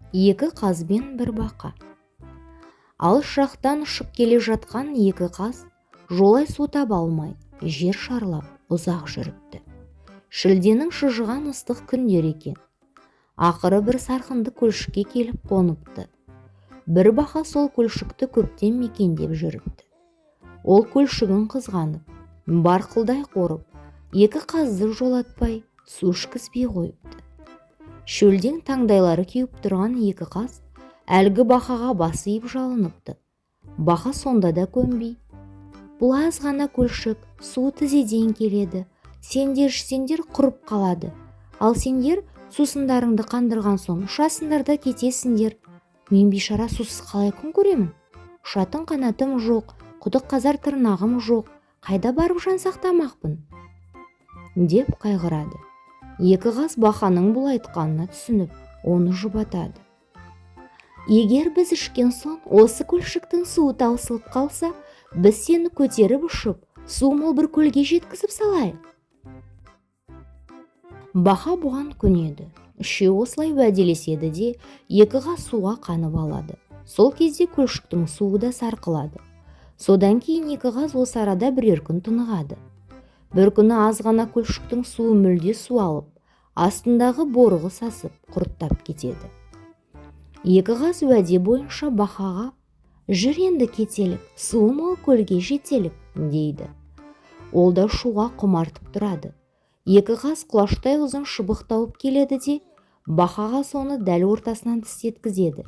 Екі қаз бен бір бақа. Алыс жақтан ұшып келе жатқан екі қаз жолай су таба алмай жер шарлап ұзақ жүріпті. Шілденің шыжыған ыстық күндер екен. Ақыры бір сарқынды көлшікке келіп қоныпты. Бір бақа сол көлшікті көптен мекендеп жүріпті. Ол көлшігін қызғанып, барқылдай қорып, екі қазды жолатпай су ішкізбей қойыпты. Шөлден таңдайлары кеуіп тұрған екі қаз әлгі бақаға бас иіп жалыныпты. Бақа сонда да көнбей: "Бұл аз ғана көлшік, су тізеден келеді. Сендер ішсеңдер құрып қалады. Ал сендер сусындарыңды қандырған соң ұшасыңдар да кетесіңдер. Мен бейшара сусыз қалай күн көремін? Ұшатын қанатым жоқ, құдық қазар тырнағым жоқ. Қайда барып жан сақтамақпын?" деп қайғырады. Екі қаз бақаның бұл айтқанына түсініп, оны жұбатады. "Егер біз ішкен соң осы көлшіктің суы таусылып қалса, біз сені көтеріп ұшып, су мол бір көлге жеткізіп салайық." Бақа бұған көнеді. Үшеуі осылай уәделеседі де екі қаз суға қанып алады. Сол кезде көлшіктің суы да сарқылады. Содан кейін екі қаз осы арада бірер күн тынығады. Бір күні аз ғана көлшіктің суы мүлде суалып, астындағы борығы сасып, құрттап кетеді. Екі қаз уәде бойынша бақаға: "Жүр енді кетелік, суы мол көлге жетелік" дейді. Ол да шуға құмартып тұрады. Екі қаз құлаштай ұзын шыбық тауып келеді де бақаға соны дәл ортасынан тістеткізеді.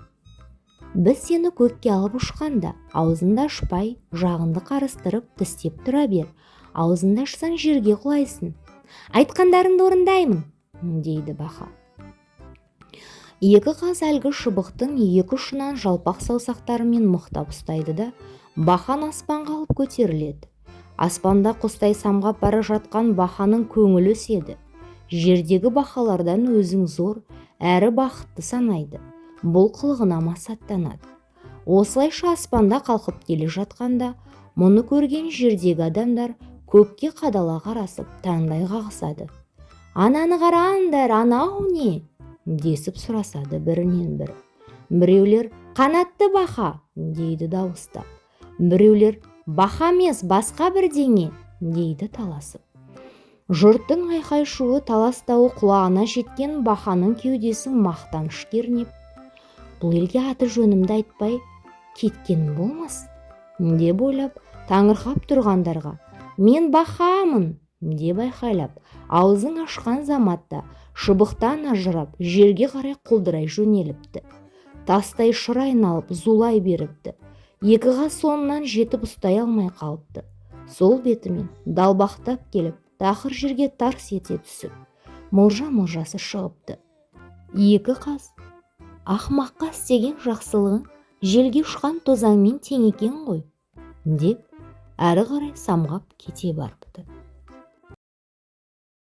"Біз сені көкке алып ұшқанда, аузыңды ашпай, жағыңды қарыстырып тістеп тұра бер. Аузыңды ашсаң жерге құлайсың. Айтқандарыңды орындаймын" дейді бақа. Екі қаз әлгі шыбықтың екі ұшынан жалпақ саусақтарымен мықтап ұстайды да бақаны аспанға алып көтеріледі. Аспанда құстай самғап бара жатқан бақаның көңілі өседі. Жердегі бақалардан өзін зор әрі бақытты санайды. Бұл қылығына масаттанады. Осылайша аспанда қалқып келе жатқанда, мұны көрген жердегі адамдар көкке қадала қарасып таңдай қағысады. "Ананы қараңдар, анау не?" десіп сұрасады бірінен бірі. Біреулер "Қанатты бақа" дейді дауыстап. Біреулер "Бақа емес, басқа бірдеңе" дейді таласып. Жұрттың айқай-шуы таластауы құлағына жеткен бақаның кеудесін мақтаныш кернеп: "Бұл елге аты жөнімді айтпай кеткенім болмас" деп ойлап, таңырқап тұрғандарға "Мен бақамын" деп айқайлап, аузын ашқан заматта шыбықтан ажырап жерге қарай құлдырай жөнеліпті. Тастай шыр айналып зулай беріпті. Екі қаз соңынан жетіп ұстай алмай қалыпты. Сол бетімен далбақтап келіп, тақыр жерге тарс ете түсіп, мылжа-мылжасы шығыпты. Екі қаз: "Ақымаққа істеген жақсылығың желге ұшқан тозаңмен тең екен ғой" деп әрі қарай самғап кете барыпты.